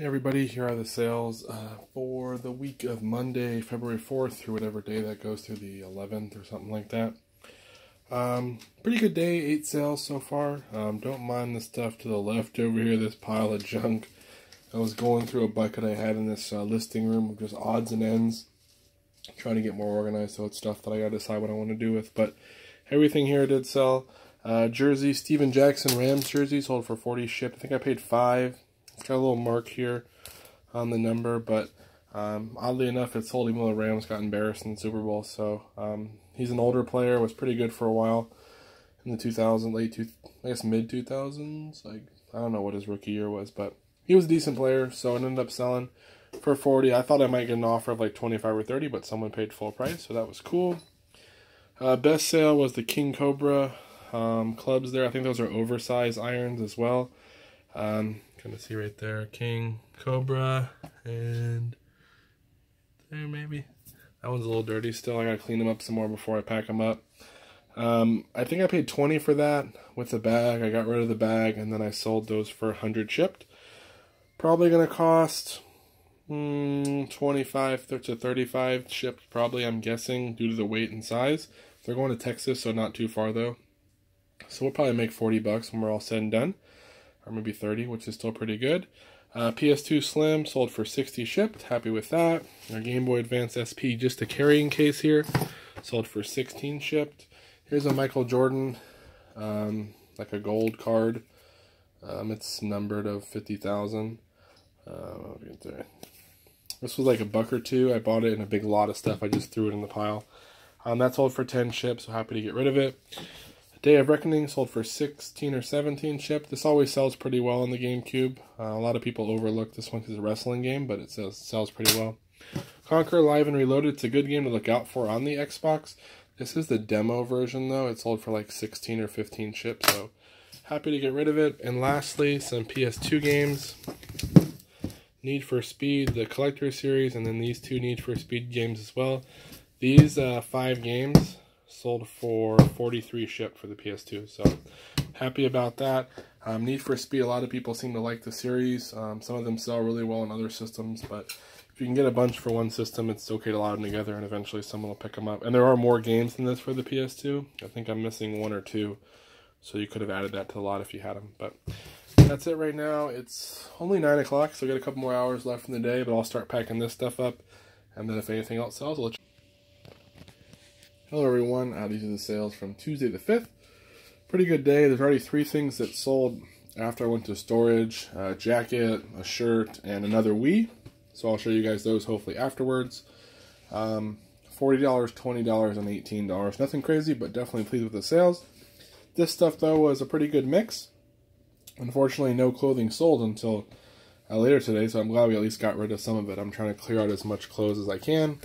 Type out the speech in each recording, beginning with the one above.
Hey everybody, here are the sales for the week of Monday, February 4th through whatever day that goes through the 11th or something like that. Pretty good day, 8 sales so far. Don't mind the stuff to the left over here, this pile of junk. I was going through a bucket I had in this listing room of just odds and ends, trying to get more organized, so it's stuff that I gotta decide what I want to do with, but everything here did sell. Jersey, Steven Jackson Rams jersey sold for 40 shipped. I think I paid $5. It's got a little mark here on the number, but oddly enough, it sold even though the Rams got embarrassed in the Super Bowl. So he's an older player, was pretty good for a while in the 2000s, I guess mid 2000s. I don't know what his rookie year was, but he was a decent player, so it ended up selling for 40. I thought I might get an offer of like 25 or 30, but someone paid full price, so that was cool. Best sale was the King Cobra clubs there. I think those are oversized irons as well. Kind of see right there, King Cobra, and there maybe. That one's a little dirty still. I gotta clean them up some more before I pack them up. I think I paid 20 for that with the bag. I got rid of the bag and then I sold those for 100 shipped. Probably gonna cost 25 to 35 shipped probably, I'm guessing, due to the weight and size. They're going to Texas, so not too far though. So we'll probably make 40 bucks when we're all said and done. Or maybe 30, which is still pretty good. PS2 Slim sold for 60 shipped. Happy with that. Our Game Boy Advance SP, just a carrying case here, sold for 16 shipped. Here's a Michael Jordan, like a gold card. It's numbered of 50,000. This was like a buck or two. I bought it in a big lot of stuff. I just threw it in the pile. That sold for 10 shipped, so happy to get rid of it. Day of Reckoning sold for 16 or 17 shipped. This always sells pretty well on the GameCube. A lot of people overlook this one because it's a wrestling game, but it sells pretty well. Conquer Live and Reloaded. It's a good game to look out for on the Xbox. This is the demo version, though. It sold for like 16 or 15 shipped, so happy to get rid of it. And lastly, some PS2 games. Need for Speed, the Collector Series, and then these two Need for Speed games as well. These 5 games sold for 43 shipped for the PS2, so happy about that. Need for Speed, a lot of people seem to like the series. Some of them sell really well on other systems, but if you can get a bunch for one system, it's okay to lot them together, and eventually someone will pick them up. And there are more games than this for the PS2. I think I'm missing 1 or 2, so you could have added that to the lot if you had them. But that's it right now. It's only 9 o'clock, so I got a couple more hours left in the day, but I'll start packing this stuff up, and then if anything else sells, I'll let you. Hello everyone, these are the sales from Tuesday the 5th. Pretty good day. There's already 3 things that sold after I went to storage. A jacket, a shirt, and another Wii. So I'll show you guys those hopefully afterwards. $40, $20, and $18. Nothing crazy, but definitely pleased with the sales. This stuff though was a pretty good mix. Unfortunately, no clothing sold until later today, so I'm glad we at least got rid of some of it. I'm trying to clear out as much clothes as I can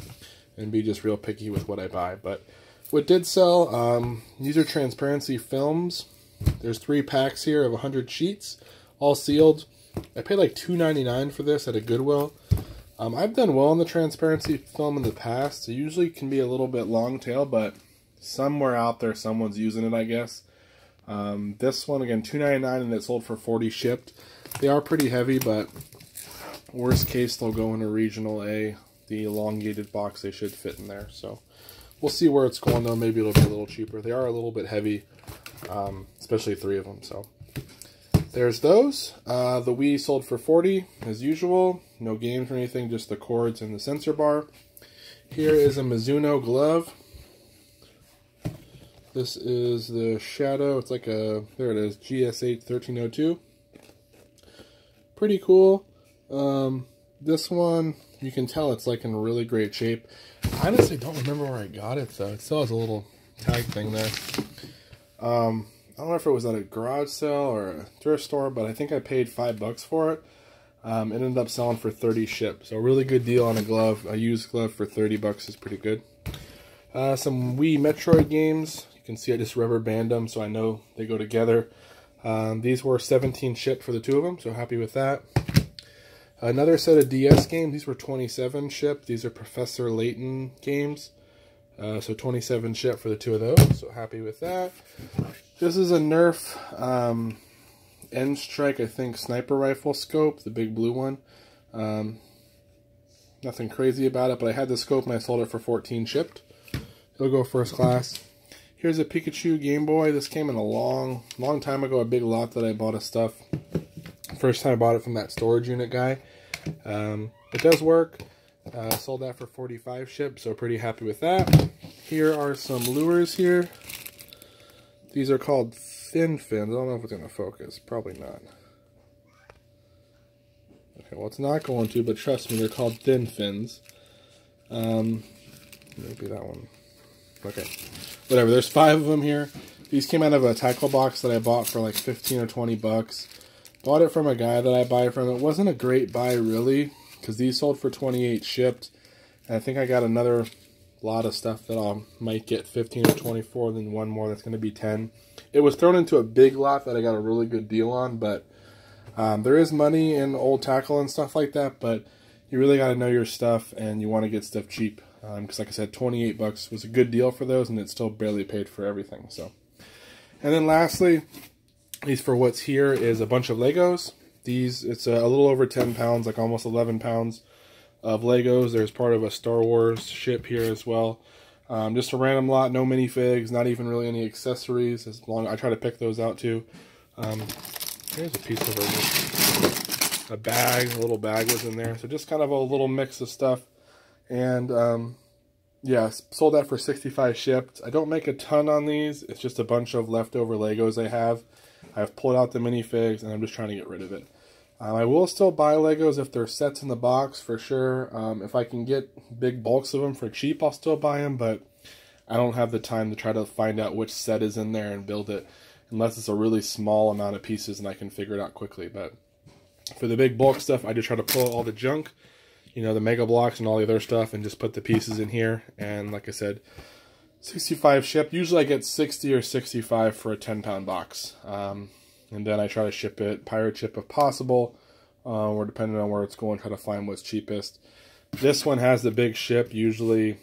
and be just real picky with what I buy. But what did sell, these are transparency films. There's 3 packs here of 100 sheets, all sealed. I paid like $2.99 for this at a Goodwill. I've done well on the transparency film in the past. It usually can be a little bit long tail, but somewhere out there someone's using it, I guess. This one, again, $2.99, and it sold for 40 shipped. They are pretty heavy, but worst case, they'll go in a regional A. The elongated box, they should fit in there. So we'll see where it's going though. Maybe it'll be a little cheaper. They are a little bit heavy, especially 3 of them. So there's those. The Wii sold for 40 as usual. No games or anything, just the cords and the sensor bar. Here is a Mizuno glove. This is the Shadow. It's like a, there it is, GS8 1302. Pretty cool. This one, you can tell it's like in really great shape. I honestly don't remember where I got it though. It still has a little tag thing there. I don't know if it was at a garage sale or a thrift store, but I think I paid $5 for it. It ended up selling for 30 shipped. So a really good deal on a glove. A used glove for 30 bucks is pretty good. Some Wii Metroid games. You can see I just rubber band them so I know they go together. These were 17 shipped for the 2 of them, so happy with that. Another set of DS games. These were 27 shipped. These are Professor Layton games. So 27 shipped for the 2 of those. So happy with that. This is a Nerf N-Strike, I think, sniper rifle scope, the big blue one. Nothing crazy about it, but I had the scope and I sold it for 14 shipped. It'll go first class. Here's a Pikachu Game Boy. This came in a long time ago, a big lot that I bought of stuff. First time I bought it from that storage unit guy. It does work. Sold that for 45 shipped, so pretty happy with that. Here are some lures here. These are called thin fins. I don't know if it's going to focus. Probably not. Okay, well it's not going to, but trust me, they're called thin fins. Maybe that one. Okay, whatever. There's 5 of them here. These came out of a tackle box that I bought for like 15 or 20 bucks. Bought it from a guy that I buy from. It wasn't a great buy really, because these sold for 28 shipped. And I think I got another lot of stuff that I might get 15 or 24, then one more that's going to be 10. It was thrown into a big lot that I got a really good deal on, but there is money in old tackle and stuff like that, but you really got to know your stuff and you want to get stuff cheap. Because like I said, 28 bucks was a good deal for those, and it still barely paid for everything. So, and then lastly, at least for what's here, is a bunch of Legos. These, it's a little over 10 pounds, like almost 11 pounds of Legos. There's part of a Star Wars ship here as well. Just a random lot, no minifigs, not even really any accessories. As long I try to pick those out too. Here's a piece of a bag, a little bag was in there. So just kind of a little mix of stuff. And yeah, sold that for 65 shipped. I don't make a ton on these. It's just a bunch of leftover Legos I have. I've pulled out the minifigs and I'm just trying to get rid of it. I will still buy Legos if they're sets in the box for sure. If I can get big bulks of them for cheap, I'll still buy them, but I don't have the time to try to find out which set is in there and build it unless it's a really small amount of pieces and I can figure it out quickly. But for the big bulk stuff, I just try to pull all the junk, you know, the Mega Blocks and all the other stuff, and just put the pieces in here. And like I said, 65 shipped. Usually I get 60 or 65 for a 10-pound box. And then I try to ship it pirate ship if possible, or depending on where it's going, try to find what's cheapest. This one has the big ship. Usually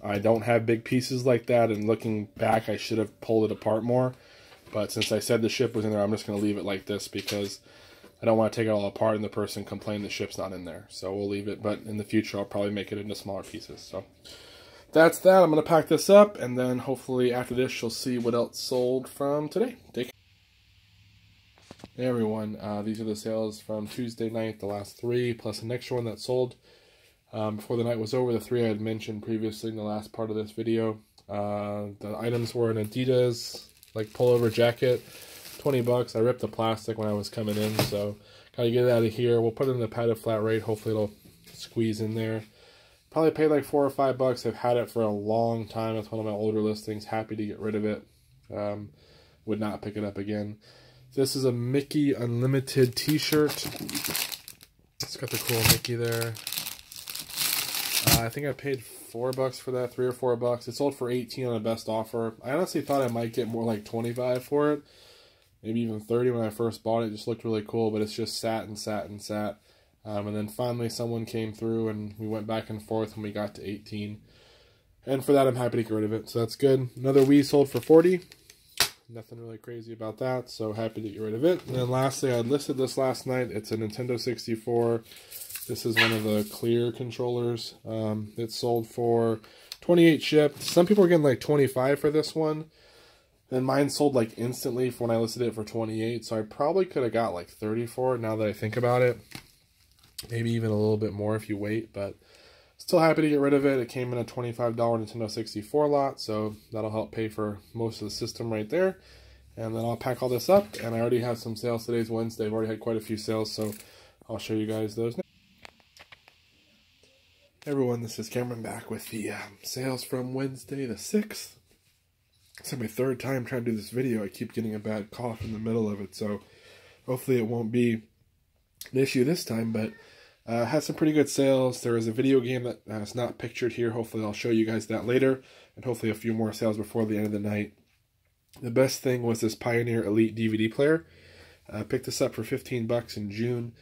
I don't have big pieces like that, and looking back I should have pulled it apart more. But since I said the ship was in there, I'm just going to leave it like this because I don't want to take it all apart and the person complain the ship's not in there. So we'll leave it, but in the future I'll probably make it into smaller pieces. So that's that. I'm going to pack this up, and then hopefully after this you'll see what else sold from today. Take care. Hey everyone, these are the sales from Tuesday night, the last 3, plus an extra one that sold before the night was over, the 3 I had mentioned previously in the last part of this video. The items were an Adidas like pullover jacket, 20 bucks. I ripped the plastic when I was coming in, so gotta get it out of here. We'll put it in the padded flat rate. Hopefully it'll squeeze in there. Probably paid like 4 or 5 bucks. I've had it for a long time. It's one of my older listings. Happy to get rid of it. Would not pick it up again. This is a Mickey Unlimited t-shirt. It's got the cool Mickey there. I think I paid 4 bucks for that, 3 or 4 bucks. It sold for 18 on a best offer. I honestly thought I might get more like 25 for it. Maybe even 30 when I first bought it. It just looked really cool, but it's just sat and sat and sat. And then finally someone came through and we went back and forth and we got to 18. And for that I'm happy to get rid of it, so that's good. Another Wii sold for 40. Nothing really crazy about that, so happy to get rid of it. And then lastly, I listed this last night. It's a Nintendo 64. This is one of the clear controllers. It sold for 28 shipped. Some people are getting like 25 for this one. And mine sold like instantly for when I listed it for 28. So I probably could have got like 30 for it now that I think about it. Maybe even a little bit more if you wait, but still happy to get rid of it. It came in a $25 Nintendo 64 lot, so that'll help pay for most of the system right there. And then I'll pack all this up, and I already have some sales. Today's Wednesday. I've already had quite a few sales, so I'll show you guys those now. Hey everyone, this is Cameron back with the sales from Wednesday the 6th. It's my 3rd time trying to do this video. I keep getting a bad cough in the middle of it, so hopefully it won't be an issue this time, but had some pretty good sales. There is a video game that is not pictured here. Hopefully I'll show you guys that later, and hopefully a few more sales before the end of the night. The best thing was this Pioneer Elite DVD player. I picked this up for 15 bucks in June.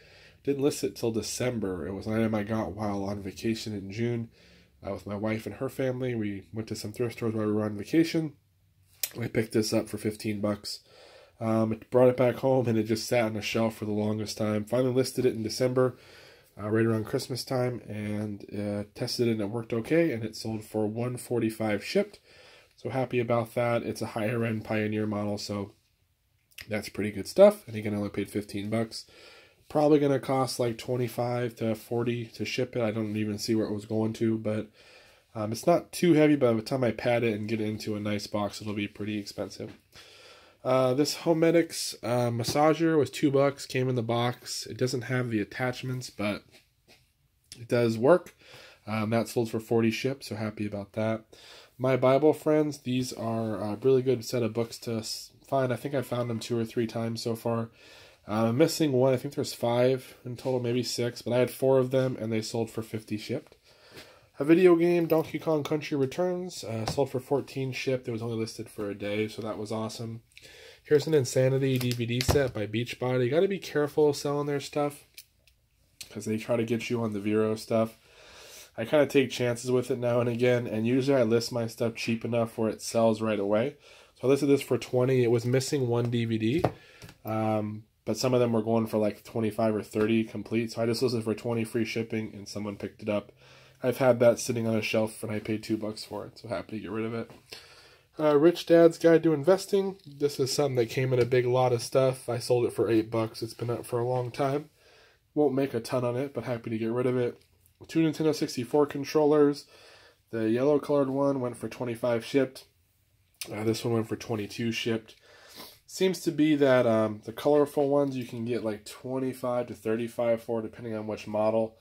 Didn't list it till December. It was an item I got while on vacation in June with my wife and her family. We went to some thrift stores while we were on vacation. I picked this up for 15 bucks. Brought it back home and it just sat on a shelf for the longest time. Finally listed it in December. right around Christmas time, and tested it and it worked okay, and it sold for $145 shipped. So happy about that. It's a higher end Pioneer model, so that's pretty good stuff. And again, I only paid 15 bucks. Probably going to cost like 25 to 40 to ship it. I don't even see where it was going to, but it's not too heavy. By the time I pad it and get it into a nice box, it'll be pretty expensive. This Homedics massager was $2, came in the box. It doesn't have the attachments, but it does work. That sold for 40 shipped, so happy about that. My Bible Friends, these are a really good set of books to find. I think I found them 2 or 3 times so far. I'm missing one. I think there's 5 in total, maybe 6, but I had 4 of them, and they sold for 50 shipped. A video game, Donkey Kong Country Returns, sold for 14 shipped. It was only listed for a day, so that was awesome. Here's an Insanity DVD set by Beachbody. You got to be careful selling their stuff because they try to get you on the Vero stuff. I kind of take chances with it now and again, and usually I list my stuff cheap enough where it sells right away. So I listed this for 20. It was missing 1 DVD, but some of them were going for like 25 or 30 complete. So I just listed for 20 free shipping, and someone picked it up. I've had that sitting on a shelf, and I paid $2 for it, so happy to get rid of it. Rich Dad's Guide to Investing. This is something that came in a big lot of stuff. I sold it for $8. It's been up for a long time. Won't make a ton on it, but happy to get rid of it. 2 Nintendo 64 controllers. The yellow colored one went for 25 shipped. This one went for 22 shipped. Seems to be that the colorful ones you can get like 25 to 35 for, depending on which model.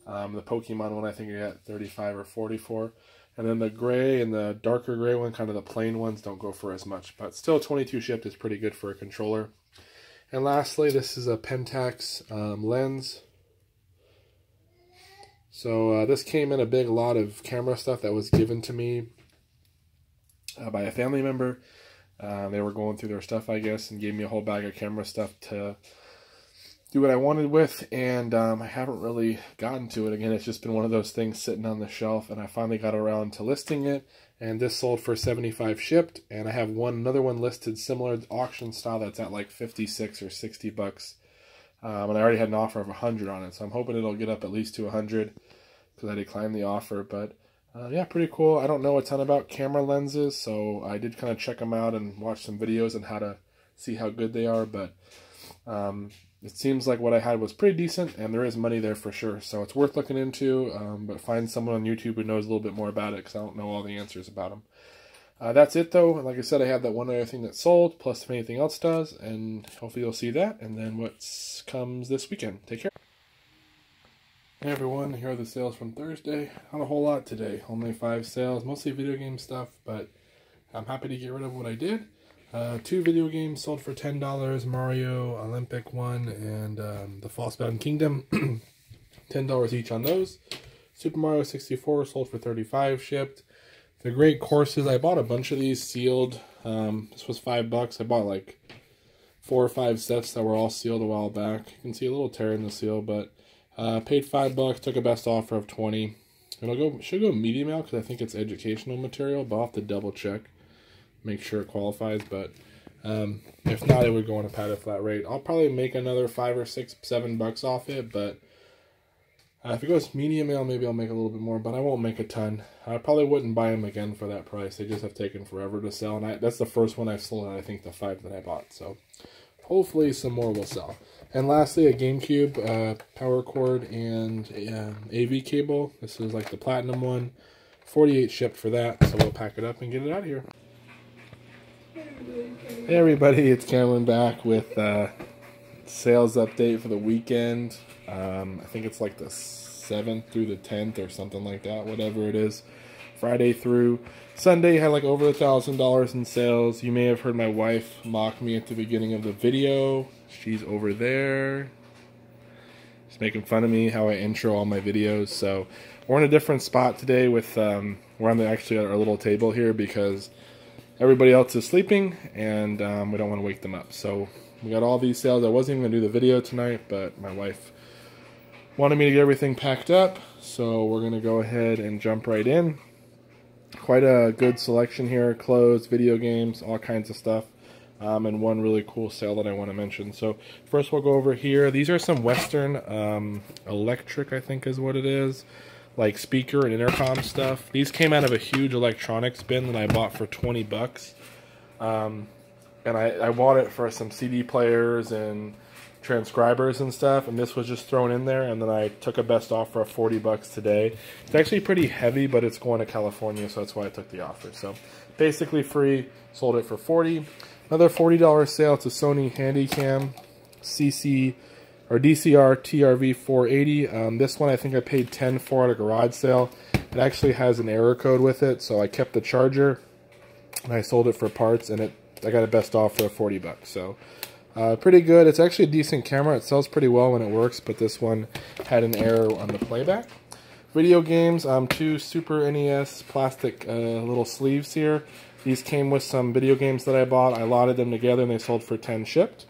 The Pokemon one I think I got 35 or 44. And then the gray and the darker gray one, kind of the plain ones, don't go for as much. But still 22 shipped is pretty good for a controller. And lastly, this is a Pentax lens. So this came in a big lot of camera stuff that was given to me by a family member. They were going through their stuff, I guess, and gave me a whole bag of camera stuff to do what I wanted with, and I haven't really gotten to it. Again, it's just been one of those things sitting on the shelf, and I finally got around to listing it, and this sold for 75 shipped, and I have another one listed similar auction style that's at like 56 or 60 bucks, and I already had an offer of 100 on it, so I'm hoping it'll get up at least to 100 because I declined the offer. But yeah, pretty cool. I don't know a ton about camera lenses, so I did kind of check them out and watch some videos on how to see how good they are, but it seems like what I had was pretty decent, and there is money there for sure. So it's worth looking into, but find someone on YouTube who knows a little bit more about it, because I don't know all the answers about them. That's it, though. Like I said, I had that one other thing that sold, plus if anything else does, and hopefully you'll see that, and then what comes this weekend. Take care. Hey everyone, here are the sales from Thursday. Not a whole lot today. Only 5 sales, mostly video game stuff, but I'm happy to get rid of what I did. 2 video games sold for $10, Mario Olympic 1 and the Frostbound Kingdom, $10 each on those. Super Mario 64 sold for $35 shipped. The Great Courses, I bought a bunch of these sealed. This was $5. I bought like 4 or 5 sets that were all sealed a while back. You can see a little tear in the seal, but paid $5, took a best offer of 20. And should go medium out because I think it's educational material, but I'll have to double check. Make sure it qualifies, but if not, it would go on a padded flat rate. I'll probably make another $5 or $6, $7 off it, but if it goes medium mail, maybe I'll make a little bit more, but I won't make a ton. I probably wouldn't buy them again for that price. They just have taken forever to sell, and that's the first one I've sold, I think the 5 that I bought, so hopefully some more will sell. And lastly, a GameCube power cord and AV cable. This is like the platinum one. 48 shipped for that, so we'll pack it up and get it out of here. Hey everybody, it's Cameron back with sales update for the weekend. I think it's like the 7th through the 10th or something like that, whatever it is. Friday through Sunday had like over $1,000 in sales. You may have heard my wife mock me at the beginning of the video. She's over there. She's making fun of me how I intro all my videos. So we're in a different spot today with we're on actually at our little table here because everybody else is sleeping, and we don't want to wake them up. So we got all these sales. I wasn't even going to do the video tonight, but my wife wanted me to get everything packed up. So we're going to go ahead and jump right in. Quite a good selection here. Clothes, video games, all kinds of stuff. and one really cool sale that I want to mention. So first we'll go over here. These are some Western electric, I think is what it is, like speaker and intercom stuff. These came out of a huge electronics bin that I bought for 20 bucks. And I bought it for some CD players and transcribers and stuff, and this was just thrown in there, and then I took a best offer of 40 bucks today. It's actually pretty heavy, but it's going to California, so that's why I took the offer. So basically free, sold it for 40. Another $40 sale. It's a Sony Handycam DCR TRV 480. This one I think I paid $10 for at a garage sale. It actually has an error code with it, so I kept the charger and I sold it for parts, and I got a best offer of 40 bucks. So pretty good. It's actually a decent camera. It sells pretty well when it works, but this one had an error on the playback. Video games, 2 Super NES plastic little sleeves here. These came with some video games that I bought. I lotted them together and they sold for 10 shipped.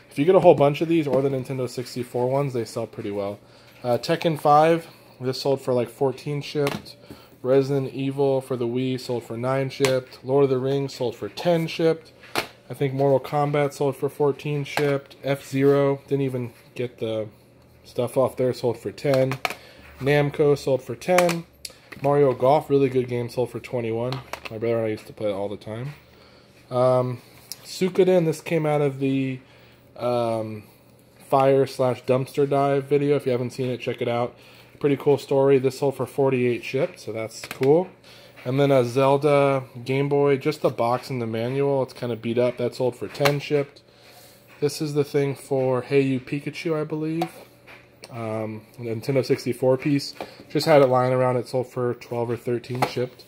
If you get a whole bunch of these, or the Nintendo 64 ones, they sell pretty well. Tekken 5, this sold for like 14 shipped. Resident Evil for the Wii sold for 9 shipped. Lord of the Rings sold for 10 shipped. I think Mortal Kombat sold for 14 shipped. F-Zero, didn't even get the stuff off there, sold for 10. Namco sold for 10. Mario Golf, really good game, sold for 21. My brother and I used to play it all the time. Suikoden, this came out of the fire/dumpster dive video. If you haven't seen it, check it out. Pretty cool story. This sold for 48 shipped, so that's cool. And then a Zelda Game Boy, just the box and the manual. It's kind of beat up. That sold for 10 shipped. This is the thing for Hey You Pikachu, I believe. Nintendo 64 piece. Just had it lying around. It sold for 12 or 13 shipped.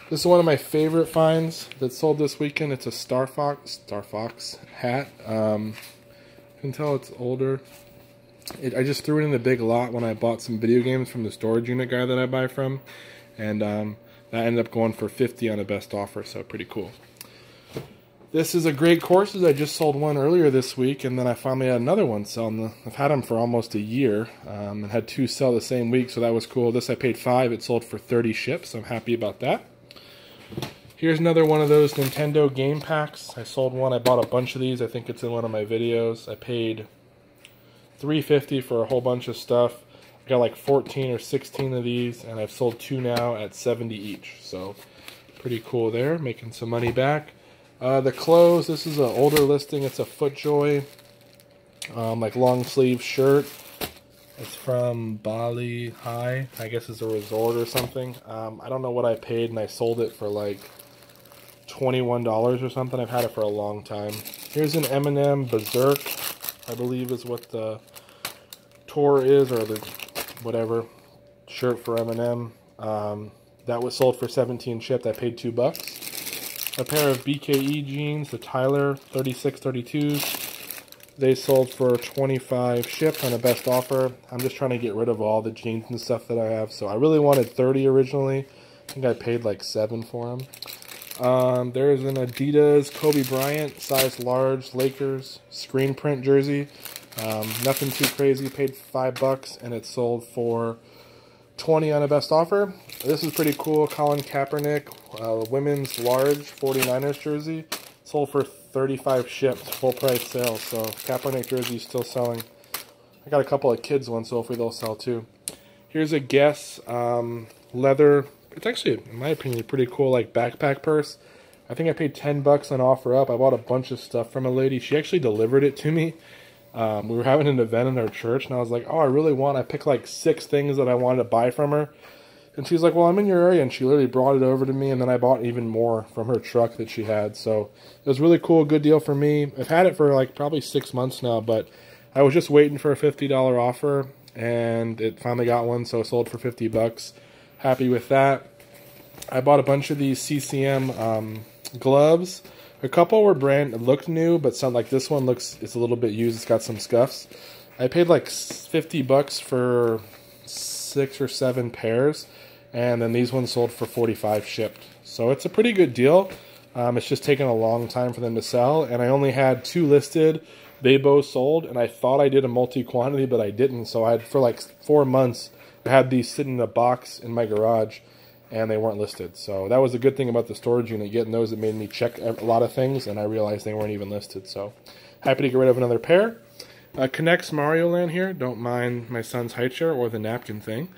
This is one of my favorite finds that sold this weekend. It's a Star Fox hat. You can tell it's older. I just threw it in the big lot when I bought some video games from the storage unit guy that I buy from. And that ended up going for 50 on a best offer, so pretty cool. This is a great courses. I just sold one earlier this week, and then I finally had another one sell. I've had them for almost a year, and had 2 sell the same week, so that was cool. This I paid 5. It sold for 30 ships, so I'm happy about that. Here's another one of those Nintendo game packs. I sold one. I bought a bunch of these. I think it's in one of my videos. I paid $3.50 for a whole bunch of stuff. I got like 14 or 16 of these, and I've sold 2 now at 70 each. So pretty cool there, making some money back. The clothes, this is an older listing. It's a FootJoy, like long sleeve shirt. It's from Bali High. I guess it's a resort or something. I don't know what I paid, and I sold it for like $21 or something. I've had it for a long time. Here's an M&M Berserk, I believe is what the tour is, or the whatever shirt for M&M. That was sold for 17 shipped. I paid $2. A pair of BKE jeans, the Tyler 3632s. They sold for 25 shipped on a best offer. I'm just trying to get rid of all the jeans and stuff that I have. So I really wanted 30 originally. I think I paid like 7 for them. There's an Adidas Kobe Bryant size large Lakers screen print jersey. Nothing too crazy. Paid $5 and it sold for 20 on a best offer. This is pretty cool. Colin Kaepernick women's large 49ers jersey sold for 35 shipped, full price sale. So Kaepernick jersey is still selling. I got a couple of kids ones, so hopefully they'll sell too. Here's a Guess leather. It's actually, in my opinion, a pretty cool like backpack purse. I think I paid $10 on offer up. I bought a bunch of stuff from a lady. She actually delivered it to me. We were having an event in our church, and I was like, oh, I picked like 6 things that I wanted to buy from her. And she's like, well, I'm in your area, and she literally brought it over to me, and then I bought even more from her truck that she had. So it was really cool, good deal for me. I've had it for like probably 6 months now, but I was just waiting for a $50 offer, and it finally got one, so it sold for $50. Happy with that. I bought a bunch of these CCM gloves. A couple were looked new, but some like this one it's a little bit used. It's got some scuffs. I paid like $50 for 6 or 7 pairs, and then these ones sold for 45 shipped. So it's a pretty good deal. It's just taken a long time for them to sell, and I only had 2 listed. They both sold, and I thought I did a multi-quantity, but I didn't. So I had, for like 4 months, I had these sitting in a box in my garage, and they weren't listed. So that was a good thing about the storage unit, getting those. It made me check a lot of things, and I realized they weren't even listed. So happy to get rid of another pair. Connects Mario Land here. Don't mind my son's high chair or the napkin thing.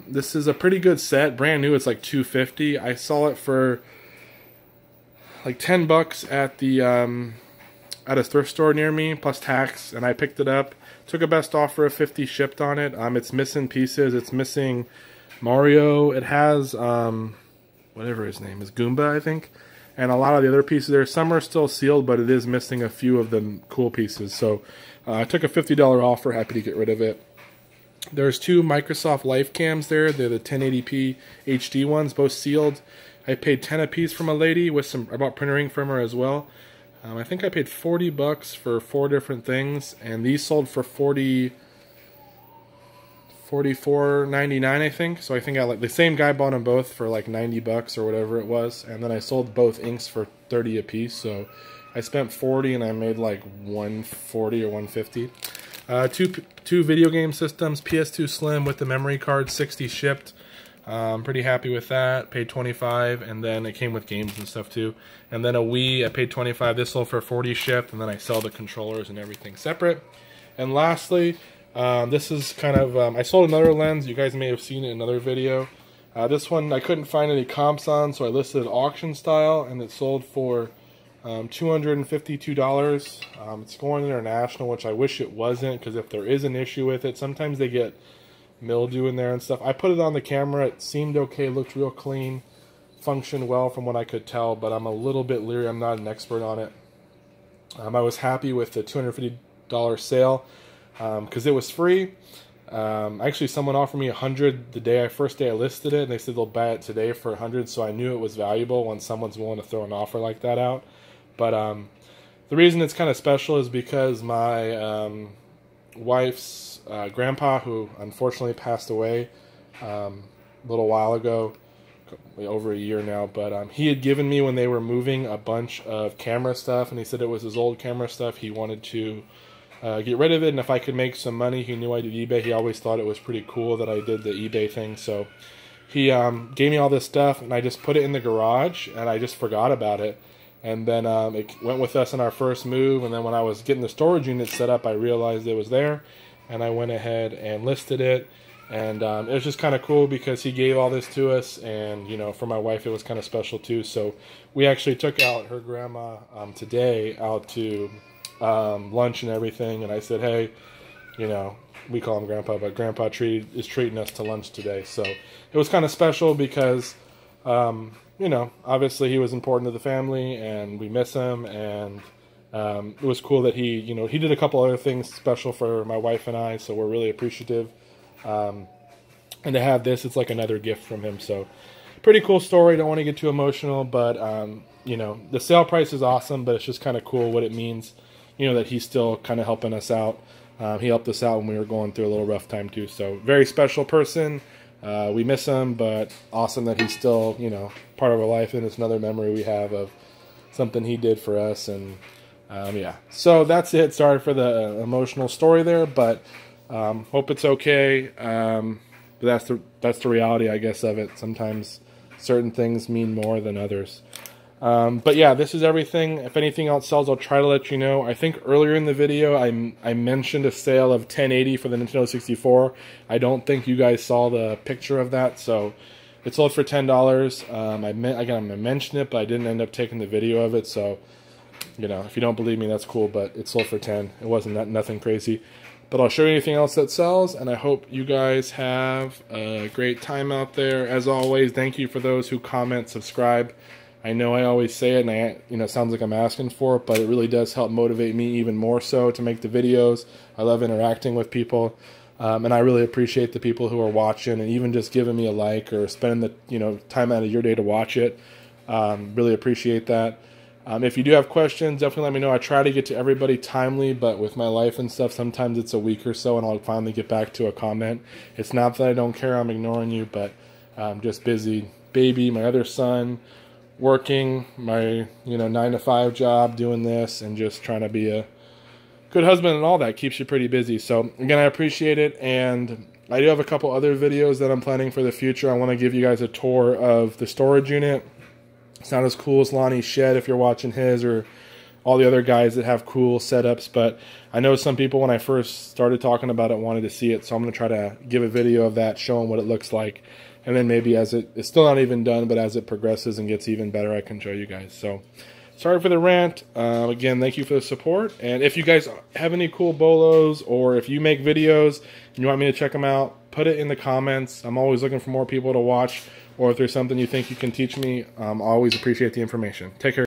This is a pretty good set. Brand new, it's like $250. I saw it for like $10 at the at a thrift store near me, plus tax, and I picked it up. Took a best offer of $50 shipped on it. It's missing pieces. It's missing Mario. It has whatever his name is, Goomba, I think, and a lot of the other pieces there. Some are still sealed, but it is missing a few of the cool pieces. So I took a $50 offer. Happy to get rid of it. There's two Microsoft Life Cams there. They're the 1080p HD ones, both sealed. I paid $10 a piece from a lady with some. I bought printer from her as well. I think I paid $40 for 4 different things, and these sold for $44.99, I think. So I think the same guy bought them both for like $90 or whatever it was, and then I sold both inks for $30 a piece. So I spent $40 and I made like $140 or $150. Two video game systems, PS2 Slim with the memory card, $60 shipped. I'm pretty happy with that. Paid $25, and then it came with games and stuff too. And then a Wii, I paid $25. This sold for $40 shipped, and then I sell the controllers and everything separate. And lastly, this is kind of, I sold another lens. You guys may have seen it in another video. This one I couldn't find any comps on, so I listed it auction style, and it sold for $252. It's going international, which I wish it wasn't, because if there is an issue with it, sometimes they get mildew in there and stuff. I put it on the camera. It seemed okay, looked real clean, functioned well from what I could tell, but I'm a little bit leery. I'm not an expert on it. I was happy with the $250 sale because it was free. Actually, someone offered me $100 the first day I listed it, and they said they'll buy it today for $100, so I knew it was valuable when someone's willing to throw an offer like that out. But the reason it's kind of special is because my wife's grandpa, who unfortunately passed away a little while ago, over a year now, but he had given me, when they were moving, a bunch of camera stuff, and he said it was his old camera stuff. He wanted to get rid of it, and if I could make some money, he knew I did eBay. He always thought it was pretty cool that I did the eBay thing, so he gave me all this stuff, and I just put it in the garage, and I just forgot about it. And then it went with us in our first move, and then when I was getting the storage unit set up, I realized it was there, and I went ahead and listed it. And it was just kind of cool because he gave all this to us, and you know, for my wife it was kind of special too. So we actually took out her grandma today out to lunch and everything, and I said, hey, you know, we call him Grandpa, but Grandpa is treating us to lunch today. So it was kind of special because you know, obviously he was important to the family, and we miss him, and it was cool that he, you know, he did a couple other things special for my wife and I, so we're really appreciative. And to have this, it's like another gift from him. So pretty cool story. Don't want to get too emotional, but you know, the sale price is awesome, but it's just kind of cool what it means, you know, that he's still kind of helping us out. He helped us out when we were going through a little rough time too. So very special person. We miss him, but awesome that he's still, you know, part of our life, and it's another memory we have of something he did for us. And yeah, so that's it. Sorry for the emotional story there, but hope it's okay. But that's the reality, I guess, of it. Sometimes certain things mean more than others. But yeah, this is everything. If anything else sells, I'll try to let you know. I think earlier in the video, I mentioned a sale of 1080 for the Nintendo 64. I don't think you guys saw the picture of that, so it sold for $10. I mentioned it, but I didn't end up taking the video of it. So, you know, if you don't believe me, that's cool. But it sold for $10. It wasn't nothing crazy. But I'll show you anything else that sells, and I hope you guys have a great time out there. As always, thank you for those who comment, subscribe. I know I always say it, and you know, it sounds like I'm asking for it, but it really does help motivate me even more so to make the videos. I love interacting with people, and I really appreciate the people who are watching and even just giving me a like or spending the, you know, time out of your day to watch it. Really appreciate that. If you do have questions, definitely let me know. I try to get to everybody timely, but with my life and stuff, sometimes it's a week or so, and I'll finally get back to a comment. It's not that I don't care, I'm ignoring you, but I'm just busy. Baby, my other son, working, my 9-to-5 job, doing this, and just trying to be a good husband, and all that keeps you pretty busy. So again, I appreciate it, and I do have a couple other videos that I'm planning for the future. I want to give you guys a tour of the storage unit. It's not as cool as Lonnie's shed if you're watching his, or all the other guys that have cool setups, but I know some people, when I first started talking about it, wanted to see it, so I'm going to try to give a video of that, showing what it looks like, and then maybe as it's still not even done, but as it progresses and gets even better, I can show you guys. So sorry for the rant. Again, thank you for the support, and if you guys have any cool bolos, or if you make videos and you want me to check them out, put it in the comments. I'm always looking for more people to watch, or if there's something you think you can teach me, I always appreciate the information. Take care.